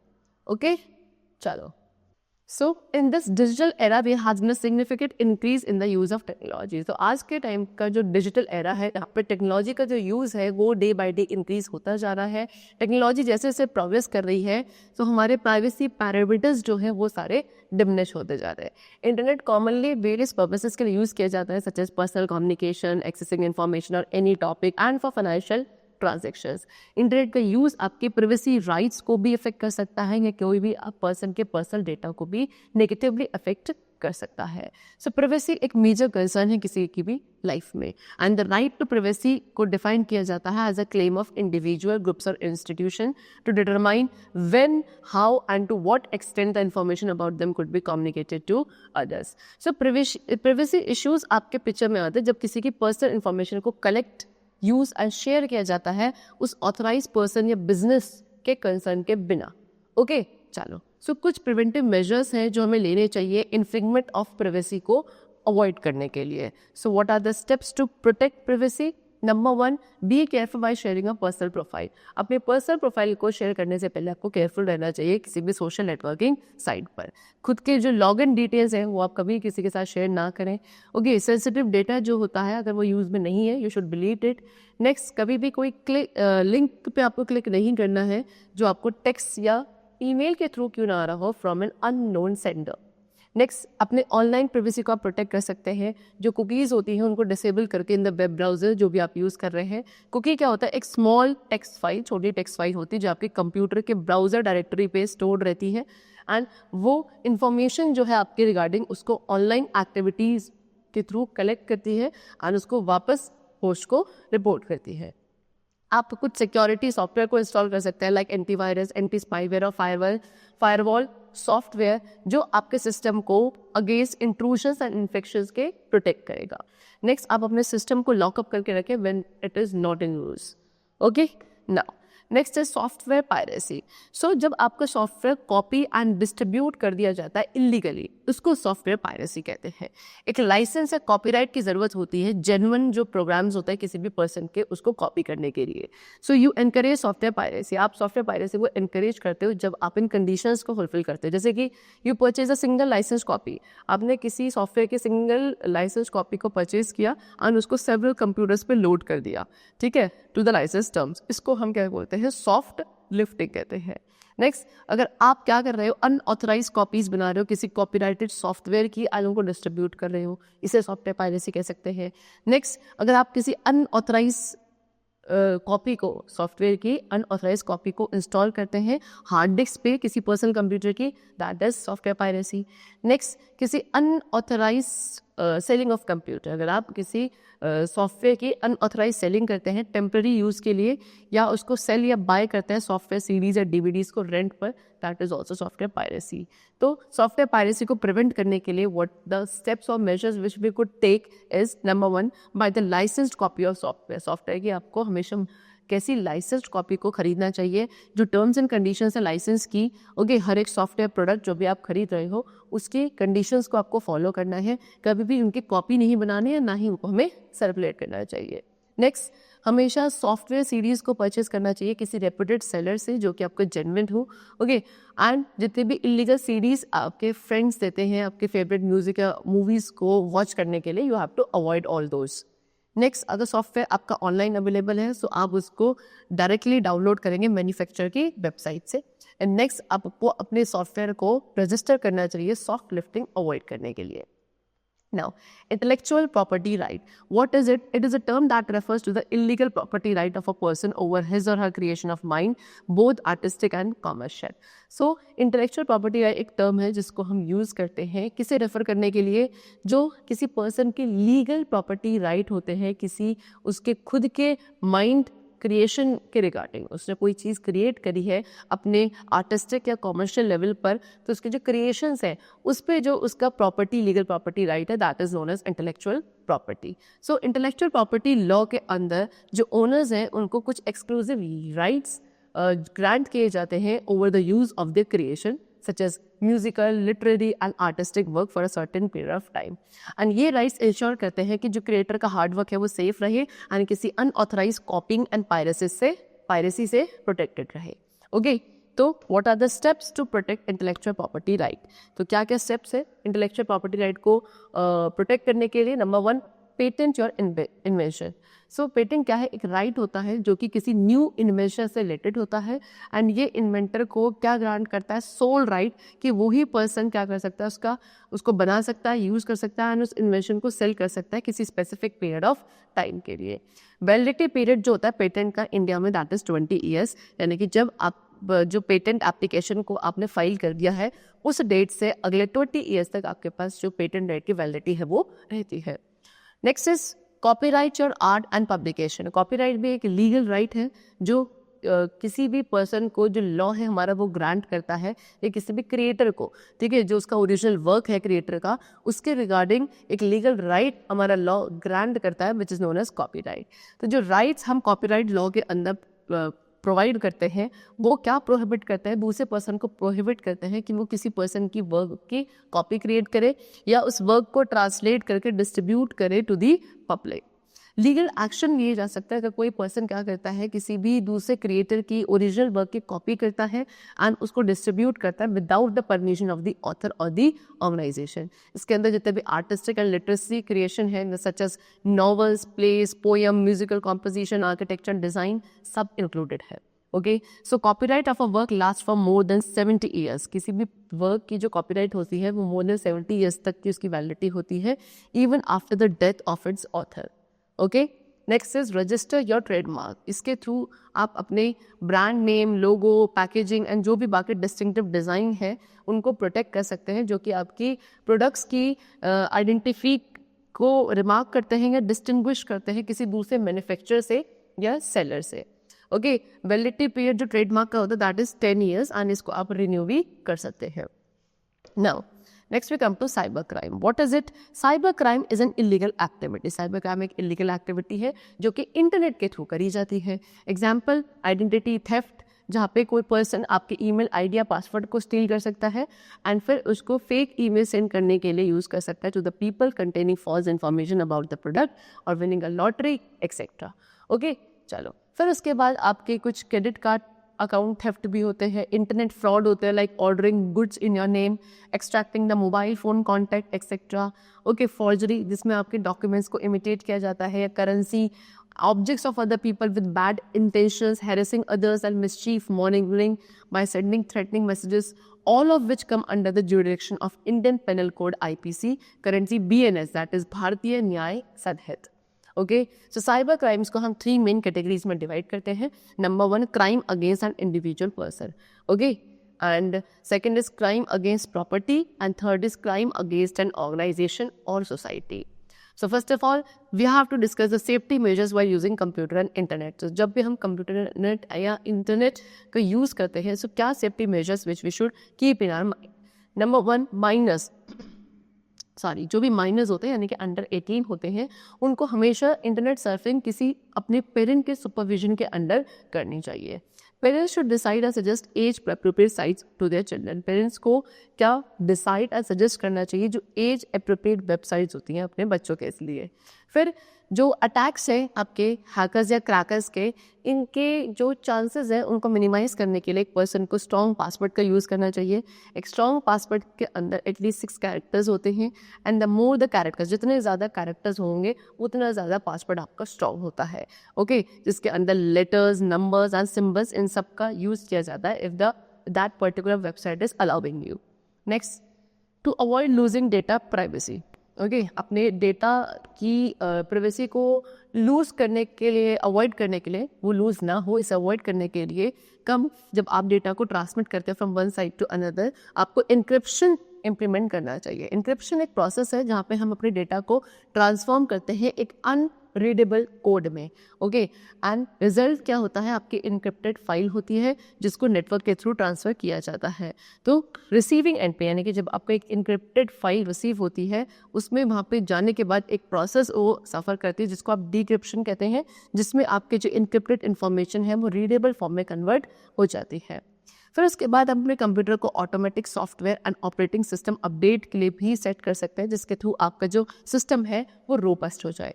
ओके, चलो। So in this digital era there has been a significant increase in the use of technology. तो आज के टाइम का जो डिजिटल एरा है यहाँ पे टेक्नोलॉजी का जो यूज़ है वो डे बाय डे इंक्रीज होता जा रहा है। टेक्नोलॉजी जैसे जैसे प्रोग्रेस कर रही है तो हमारे प्राइवेसी पैरामीटर्स जो है वो सारे डिमिनिश होते जा रहे हैं। इंटरनेट कॉमनली वेरियस पर्पसेस के लिए यूज़ किया जाता है, such as personal communication, accessing information और any topic and for financial transactions. Internet का यूज़ आपके प्रिवेसी राइट्स को भी अफेक्ट कर सकता है या कोई भी आप पर्सन के पर्सनल डेटा को भी नेगेटिवली अफेक्ट कर सकता है। सो प्रिवेसी एक मेजर कंसर्न है किसी की भी लाइफ में and the right to privacy को डिफाइन किया जाता है as a claim of individual, groups और institution to determine when, how and to what extent the information about them could be communicated to others. So privacy issues आपके picture में आते हैं जब किसी की पर्सनल इंफॉर्मेशन को कलेक्ट, यूज एंड शेयर किया जाता है उस ऑथराइज पर्सन या बिजनेस के कंसर्न के बिना। ओके, चलो। सो कुछ प्रिवेंटिव मेजर्स हैं जो हमें लेने चाहिए इन्फ्रिंगमेंट ऑफ प्राइवेसी को अवॉइड करने के लिए। So what are the steps to protect privacy? Number 1, be careful by sharing a personal profile. अपने पर्सनल प्रोफाइल को शेयर करने से पहले आपको केयरफुल रहना चाहिए किसी भी सोशल नेटवर्किंग साइट पर। खुद के जो लॉगिन डिटेल्स हैं वो आप कभी किसी के साथ शेयर ना करें। ओके, सेंसिटिव डेटा जो होता है अगर वो यूज़ में नहीं है you should delete it. Next, कभी भी कोई लिंक पे आपको क्लिक नहीं करना है जो आपको टेक्स्ट या ईमेल के थ्रू क्यों ना आ रहा हो from an unknown sender. Next, अपने ऑनलाइन प्राइवेसी को आप प्रोटेक्ट कर सकते हैं। जो कुकीज़ होती हैं उनको डिसेबल करके इन द वेब ब्राउज़र जो भी आप यूज़ कर रहे हैं। कुकी क्या होता है? एक स्मॉल टेक्स्ट फाइल, छोटी टेक्स्ट फाइल होती है जो आपके कंप्यूटर के ब्राउज़र डायरेक्टरी पे स्टोर्ड रहती है एंड वो इंफॉर्मेशन जो है आपके रिगार्डिंग उसको ऑनलाइन एक्टिविटीज़ के थ्रू कलेक्ट करती है एंड उसको वापस होस्ट को रिपोर्ट करती है। आप कुछ सिक्योरिटी सॉफ्टवेयर को इंस्टॉल कर सकते हैं लाइक एंटीवायरस, एंटी स्पाईवेयर और फायरवॉल सॉफ्टवेयर जो आपके सिस्टम को अगेंस्ट इंट्रूशंस एंड इन्फेक्शंस के प्रोटेक्ट करेगा। नेक्स्ट, आप अपने सिस्टम को लॉकअप करके रखें when it is not in use. Okay, now next है सॉफ्टवेयर पायरेसी। सो जब आपका सॉफ्टवेयर कॉपी एंड डिस्ट्रीब्यूट कर दिया जाता है इलीगली उसको सॉफ्टवेयर पायरेसी कहते हैं। एक लाइसेंस या कॉपीराइट की ज़रूरत होती है जेन्युइन जो प्रोग्राम्स होता है किसी भी पर्सन के उसको कॉपी करने के लिए। So you encourage software piracy. आप सॉफ्टवेयर पायरेसी को एनकरेज करते हो जब आप इन कंडीशंस को फुलफिल करते हो, जैसे कि you purchase a single licence copy. आपने किसी सॉफ्टवेयर के सिंगल लाइसेंस कॉपी को परचेज किया और उसको सेवरल कंप्यूटर्स पे लोड कर दिया, ठीक है, टू द लाइसेंस टर्म्स। इसको हम क्या बोलते हैं? सॉफ्ट लिफ्टिंग कहते हैं। नेक्स्ट, अगर आप क्या कर रहे हो? अनऑथराइज कॉपीज बना रहे हो किसी कॉपीराइटेड सॉफ्टवेयर की और उनको डिस्ट्रीब्यूट कर रहे हो, इसे सॉफ्टवेयर पायरेसी कह सकते हैं। नेक्स्ट, अगर आप किसी अनऑथराइज कॉपी को, सॉफ्टवेयर की अनऑथराइज कॉपी को इंस्टॉल करते हैं हार्ड डिस्क पे किसी पर्सनल कंप्यूटर की, that is software piracy. Next, किसी अनऑथराइज सेलिंग ऑफ कंप्यूटर। अगर आप किसी सॉफ्टवेयर की अनऑथराइज सेलिंग करते हैं टेम्पररी यूज़ के लिए या उसको सेल या बाय करते हैं सॉफ्टवेयर सीडीज़ या डीवीडीज़ को रेंट पर, that is also software piracy. तो सॉफ्टवेयर पायरेसी को प्रिवेंट करने के लिए व्हाट द स्टेप्स और measures which we could take is number 1, by the licensed copy of software की आपको हमेशा कैसी लाइसेंस्ड कॉपी को खरीदना चाहिए, जो टर्म्स एंड कंडीशंस है लाइसेंस की। ओके, हर एक सॉफ्टवेयर प्रोडक्ट जो भी आप खरीद रहे हो उसकी कंडीशंस को आपको फॉलो करना है, कभी भी उनकी कॉपी नहीं बनानी है, ना ही उनको हमें सर्कुलेट करना चाहिए। नेक्स्ट, हमेशा सॉफ्टवेयर सीरीज़ को परचेज करना चाहिए किसी रेप्यूटेड सेलर से जो कि आपको जेन्युइन हो। ओके, एंड जितने भी इलीगल सीरीज़ आपके फ्रेंड्स देते हैं आपके फेवरेट म्यूजिक या मूवीज़ को वॉच करने के लिए, you have to avoid all those. Next, अगर सॉफ्टवेयर आपका ऑनलाइन अवेलेबल है तो आप उसको डायरेक्टली डाउनलोड करेंगे मैन्युफैक्चरर की वेबसाइट से। एंड नेक्स्ट, आपको अपने सॉफ्टवेयर को रजिस्टर करना चाहिए सॉफ्ट लिफ्टिंग अवॉइड करने के लिए। Now, intellectual property right. What is it? It is a term that refers to the illegal property right of a person over his or her creation of mind, both artistic and commercial. So, intellectual property right एक term है जिसको हम use करते हैं किसे refer करने के लिए, जो किसी person के legal property right होते हैं किसी उसके खुद के mind क्रिएशन के रिगार्डिंग, उसने कोई चीज़ क्रिएट करी है अपने आर्टिस्टिक या कॉमर्शियल लेवल पर, तो उसके जो क्रिएशंस हैं उस पे जो उसका प्रॉपर्टी लीगल प्रॉपर्टी राइट है that is known as intellectual property. So intellectual property law के अंदर जो ओनर्स हैं उनको कुछ एक्सक्लूसिव राइट्स ग्रांट किए जाते हैं over the use of the creation such as musical, literary and artistic work for a certain period of time. And ये rights ensure करते हैं कि जो creator का hard work है वो safe रहे and किसी unauthorized copying and piracy से protected रहे. Okay? तो what are the steps to protect intellectual property right? तो क्या क्या steps है intellectual property right को protect करने के लिए? Number 1, patent your invention. So patent क्या है? एक राइट होता है जो कि किसी न्यू इन्वेंशन से रिलेटेड होता है एंड ये इन्वेंटर को क्या ग्रांट करता है? सोल राइट कि वही पर्सन क्या कर सकता है, उसको बना सकता है, यूज़ कर सकता है एंड उस इन्वेंशन को सेल कर सकता है किसी स्पेसिफिक पीरियड ऑफ टाइम के लिए. वैलिडिटी पीरियड जो होता है पेटेंट का इंडिया में दैट इज़ 20 ईयर्स, यानी कि जब आप जो पेटेंट एप्लीकेशन को आपने फाइल कर दिया है उस डेट से अगले 20 ईयर्स तक आपके पास जो पेटेंट राइट की वैलिडिटी है वो रहती है. Next is copyright your art and publication. Copyright भी एक लीगल राइट है जो किसी भी पर्सन को जो लॉ है हमारा वो ग्रांट करता है या किसी भी क्रिएटर को, ठीक है, जो उसका ओरिजिनल वर्क है क्रिएटर का उसके रिगार्डिंग एक लीगल राइट हमारा लॉ ग्रांट करता है which is known as copyright. तो जो राइट्स हम कॉपीराइट लॉ के अंदर प्रोवाइड करते हैं वो क्या प्रोहिबिट करते हैं? दूसरे पर्सन को प्रोहिबिट करते हैं कि वो किसी पर्सन की वर्क की कॉपी क्रिएट करे या उस वर्क को ट्रांसलेट करके डिस्ट्रीब्यूट करे to the public. Legal action लिए जा सकता है अगर कोई पर्सन क्या करता है किसी भी दूसरे क्रिएटर की ओरिजिनल वर्क की कॉपी करता है एंड उसको डिस्ट्रीब्यूट करता है without the permission of the author और द ऑर्गेनाइजेशन. इसके अंदर जितने भी आर्टिस्टिक एंड लिटरेसी क्रिएशन है such as novels, plays, poem, musical composition, architecture, design सब इंक्लूडेड है. Okay, so copyright of a work last for more than 70 years. किसी भी वर्क की जो कॉपीराइट होती है वो मोर देन 70 ईयर्स तक की उसकी वैलिडिटी होती है even after the death of its author. Okay, next is register your trademark. इसके थ्रू आप अपने brand name, logo, packaging and जो भी बाकी डिस्टिंक्टिव डिज़ाइन है उनको प्रोटेक्ट कर सकते हैं जो कि आपकी प्रोडक्ट्स की आइडेंटिफी को रिमार्क करते हैं या डिस्टिंग्विश करते हैं किसी दूसरे मैन्युफैक्चरर से या सेलर से. ओके, वैलिडिटी पीरियड जो ट्रेडमार्क का होता है दैट इज 10 ईयर्स एंड इसको आप रिन्यू भी कर सकते हैं. Now next we come to cyber crime. What is it? Cyber crime is an illegal activity. cyber crime एक illegal activity है जो कि इंटरनेट के थ्रू करी जाती है. एग्जाम्पल, आइडेंटिटी थेफ्ट, जहाँ पे कोई पर्सन आपके ईमेल आईडी या पासवर्ड को स्टील कर सकता है एंड फिर उसको फेक ईमेल सेंड करने के लिए यूज़ कर सकता है to the people containing false information about the product और winning a lottery etcetera. Okay, चलो फिर उसके बाद आपके कुछ क्रेडिट कार्ड अकाउंट थेफ्ट भी होते हैं, इंटरनेट फ्रॉड होते हैं like ordering goods in your name, extracting the mobile phone contact etcetera. Okay, forgery जिसमें आपके डॉक्यूमेंट्स को इमिटेट किया जाता है, या currency, objects of other people with bad intentions, harassing others and mischief, monitoring by sending threatening messages, all of which come under the jurisdiction of Indian Penal Code IPC, currently BNS, that is Bharatiya Nyaya Sanhita. Okay, so cyber crimes को हम 3 main categories में divide करते हैं. Number 1, crime against an individual person. Okay, and second is crime against property and third is crime against an organisation और society. So first of all we have to discuss the safety measures while using computer and internet. तो जब भी हम computer net या internet का use करते हैं सो क्या safety measures which we should keep in our mind. Number 1, जो भी माइनर्स होते हैं यानी कि अंडर 18 होते हैं उनको हमेशा इंटरनेट सर्फिंग किसी अपने पेरेंट के सुपरविजन के अंडर करनी चाहिए. Parents should decide and suggest as appropriate sites to their children. Parents को क्या डिसाइड एंड सजेस्ट करना चाहिए जो एज अप्रोप्रिएट वेबसाइट्स होती हैं अपने बच्चों के लिए. फिर जो अटैक्स हैं आपके हैकर्स या क्रैकर्स के, इनके जो चांसेस हैं उनको मिनिमाइज करने के लिए एक पर्सन को स्ट्रॉन्ग पासवर्ड का यूज़ करना चाहिए. एक स्ट्रॉन्ग पासवर्ड के अंदर एटलीस्ट 6 कैरेक्टर्स होते हैं and the more the characters, जितने ज़्यादा कैरेक्टर्स होंगे उतना ज़्यादा पासवर्ड आपका स्ट्रॉन्ग होता है. ओके, जिसके अंदर लेटर्स, नंबर्स एंड सिम्बल्स इन सब का यूज़ किया जाता है if that particular website is allowing you. Next, to avoid losing data privacy. Okay अपने डेटा की प्राइवेसी को लूज़ करने के लिए, अवॉइड करने के लिए, वो लूज़ ना हो इसे अवॉइड करने के लिए जब आप डेटा को ट्रांसमिट करते हैं from one side to another, आपको इंक्रिप्शन इम्प्लीमेंट करना चाहिए। इंक्रिप्शन एक प्रोसेस है जहाँ पे हम अपने डेटा को ट्रांसफॉर्म करते हैं एक अनरीडेबल कोड में। ओके एंड रिजल्ट क्या होता है, आपकी इनक्रिप्टेड फाइल होती है जिसको नेटवर्क के थ्रू ट्रांसफ़र किया जाता है। तो रिसीविंग एंड पे यानी कि जब आपको एक इनक्रिप्टेड फाइल रिसीव होती है, उसमें वहाँ पे जाने के बाद एक प्रोसेस वो सफ़र करती है जिसको आप डिक्रिप्शन कहते हैं, जिसमें आपके जो इनक्रिप्टेड इन्फॉर्मेशन है वो रीडेबल फॉर्म में कन्वर्ट हो जाती है। फिर उसके बाद हम अपने कंप्यूटर को automatic software and operating system update के लिए भी सेट कर सकते हैं, जिसके थ्रू आपका जो सिस्टम है वो रोबस्ट हो जाए।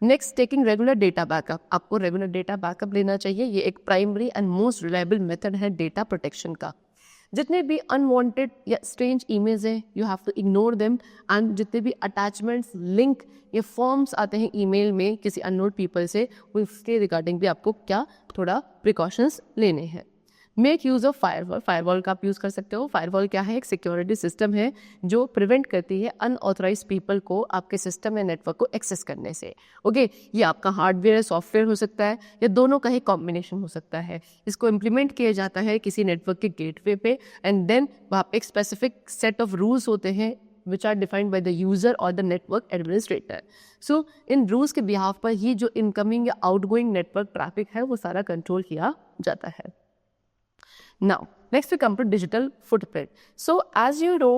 Next, taking regular data backup. आपको रेगुलर डेटा बैकअप लेना चाहिए। ये एक primary and most reliable method है डेटा प्रोटेक्शन का। जितने भी अनवांटेड या स्ट्रेंज ईमेल्स हैं, you have to ignore them. And जितने भी अटैचमेंट्स, लिंक या फॉर्म्स आते हैं ईमेल में किसी अननोन पीपल से, उसके रिगार्डिंग भी आपको क्या थोड़ा प्रिकॉशंस लेने हैं। Make use of firewall. Firewall का आप यूज़ कर सकते हो। फायरवॉल क्या है, एक सिक्योरिटी सिस्टम है जो प्रिवेंट करती है अनऑथराइज पीपल को आपके सिस्टम या नेटवर्क को एक्सेस करने से। ओके ये आपका हार्डवेयर या सॉफ्टवेयर हो सकता है या दोनों का ही कॉम्बिनेशन हो सकता है। इसको इम्प्लीमेंट किया जाता है किसी नेटवर्क के गेटवे पे एंड देन वहाँ पे एक स्पेसिफिक सेट ऑफ रूल्स होते हैं which are defined by the user or the network administrator. So in rules के बिहाफ पर ही जो इनकमिंग या आउटगोइंग नेटवर्क ट्रैफिक है वो सारा कंट्रोल किया जाता है। Now, next we come to digital footprint. So, as you know,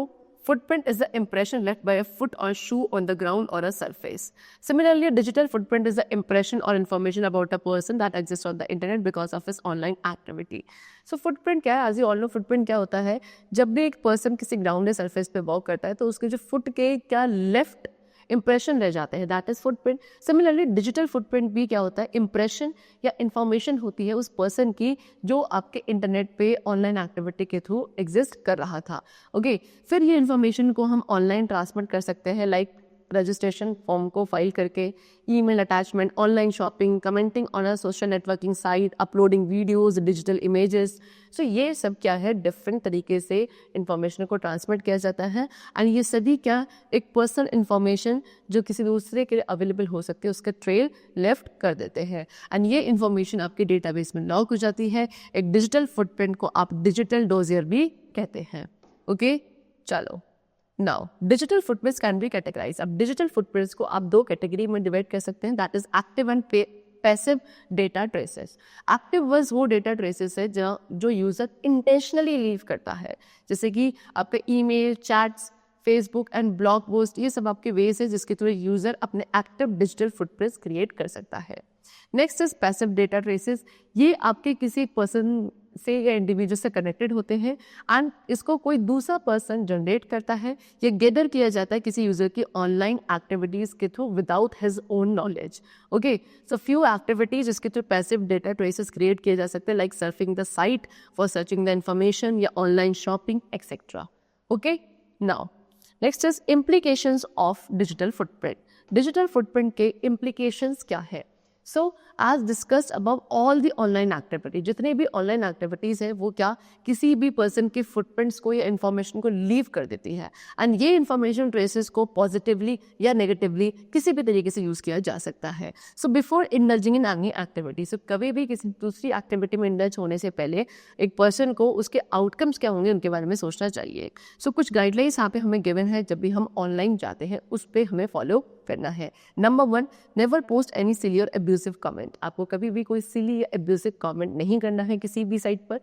footprint is the impression left by a foot or shoe on the ground or a surface. Similarly, a digital footprint is the impression or information about a person that exists on the internet because of his online activity. So, footprint क्या है? As you all know, footprint क्या होता है? जब भी एक person किसी ground या surface पे walk करता है, तो उसके जो foot के क्या left इंप्रेशन रह जाते हैं, that is footprint. Similarly digital footprint भी क्या होता है, इंप्रेशन या इंफॉर्मेशन होती है उस पर्सन की जो आपके इंटरनेट पे ऑनलाइन एक्टिविटी के थ्रू एग्जिस्ट कर रहा था। ओके फिर ये इंफॉर्मेशन को हम ऑनलाइन ट्रांसमिट कर सकते हैं, लाइक रजिस्ट्रेशन फॉर्म को फाइल करके, email attachment, online shopping, commenting on a social networking site, uploading videos, digital images. So ये सब क्या है, डिफरेंट तरीके से इंफॉर्मेशन को ट्रांसमिट किया जाता है एंड ये सभी क्या एक पर्सनल इंफॉर्मेशन जो किसी दूसरे के लिए अवेलेबल हो सकती है उसका ट्रेल लेफ्ट कर देते हैं एंड ये इंफॉर्मेशन आपके डेटाबेस में लॉग हो जाती है। एक डिजिटल फुटप्रिंट को आप डिजिटल डोजियर भी कहते हैं। ओके चलो now digital footprints can be categorise. अब डिजिटल फुटप्रिंट्स को आप दो कैटेगरी में डिवाइड कर सकते हैं, that is active and passive data traces. Active वर्स वो डेटा ट्रेसेस है जो यूजर इंटेंशनली लीव करता है, जैसे कि आपका email, chats, Facebook and blog post, ये सब आपके वेज है जिसके थ्रू यूजर अपने एक्टिव डिजिटल फुटप्रिंट्स क्रिएट कर सकता है। Next is passive data traces. ये आपके किसी पर्सन से या इंडिविजुअल से कनेक्टेड होते हैं एंड इसको कोई दूसरा पर्सन जनरेट करता है, ये गैदर किया जाता है किसी यूजर की ऑनलाइन एक्टिविटीज के through without his own knowledge. Okay so few activities जिसके through passive data traces create किए जा सकते हैं, like surfing the site for searching the information या online shopping etcetera. Okay now next is implications of digital footprint. Digital footprint के implications क्या है? So as discussed above all the online activity, जितने भी ऑनलाइन एक्टिविटीज़ है वो क्या किसी भी पर्सन के फुटप्रिंट्स को या इन्फॉर्मेशन को लीव कर देती है एंड ये इन्फॉर्मेशन ट्रेसेस को पॉजिटिवली या नेगेटिवली किसी भी तरीके से यूज़ किया जा सकता है। So before indulging in any activity, so कभी भी किसी दूसरी एक्टिविटी में इंडल्ज होने से पहले एक पर्सन को उसके आउटकम्स क्या होंगे उनके बारे में सोचना चाहिए। सो कुछ गाइडलाइंस यहाँ पे हमें गिवन है, जब भी हम ऑनलाइन जाते हैं उस पर हमें फॉलो करना है। नंबर 1, नेवर पोस्ट एनी सिली और अब्यूसिव कमेंट। आपको कभी भी कोई सिली या अब्यूसिव कमेंट नहीं करना है किसी भी साइट पर।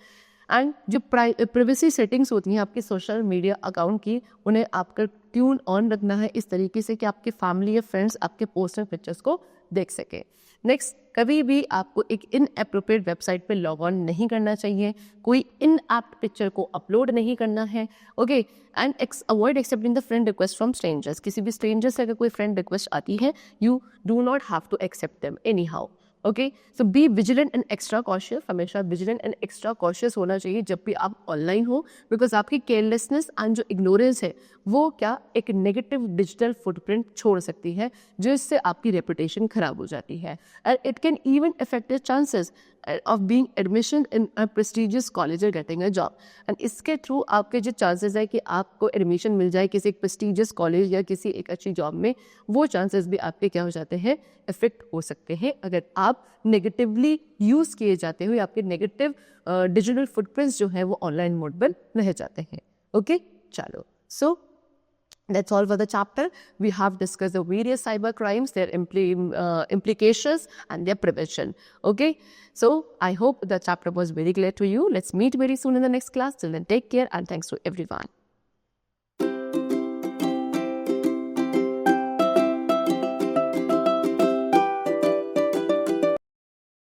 एंड जो प्राइवेसी सेटिंग्स होती हैं आपके सोशल मीडिया अकाउंट की, उन्हें आपका ट्यून ऑन रखना है इस तरीके से कि आपके फैमिली या फ्रेंड्स आपके पोस्ट और पिक्चर्स को देख सके। नेक्स्ट, कभी भी आपको एक इनएप्रोप्रिएट वेबसाइट पे लॉग ऑन नहीं करना चाहिए, कोई इनएप्ट पिक्चर को अपलोड नहीं करना है। Okay and avoid accepting the friend request from strangers. किसी भी स्ट्रेंजर से अगर कोई फ्रेंड रिक्वेस्ट आती है, you do not have to accept them anyhow. Okay so be vigilant and extra cautious. हमेशा विजिलेंट एंड एक्स्ट्रा कॉशियस होना चाहिए जब भी आप ऑनलाइन हो, बिकॉज आपकी केयरलेसनेस एंड जो इग्नोरेंस है वो क्या एक नेगेटिव डिजिटल फुटप्रिंट छोड़ सकती है, जो इससे आपकी रेपुटेशन खराब हो जाती है and it can even affect your chances of being admission in a prestigious college और गेटिंग अ जॉब। एंड इसके थ्रू आपके जो चांसेस है कि आपको एडमिशन मिल जाए किसी एक प्रेस्टिजियस कॉलेज या किसी एक अच्छी जॉब में, वो चांसेस भी आपके क्या हो जाते हैं, इफेक्ट हो सकते हैं अगर आप नेगेटिवली यूज़ किए जाते हो या आपके नेगेटिव डिजिटल फुटप्रिंट्स जो है वो ऑनलाइन मोड पर रह जाते हैं। ओके, चलो, सो that's all for the chapter. We have discussed the various cyber crimes, their implications and their prevention. Okay, so I hope the chapter was very clear to you. Let's meet very soon in the next class. Till then, take care and thanks to everyone.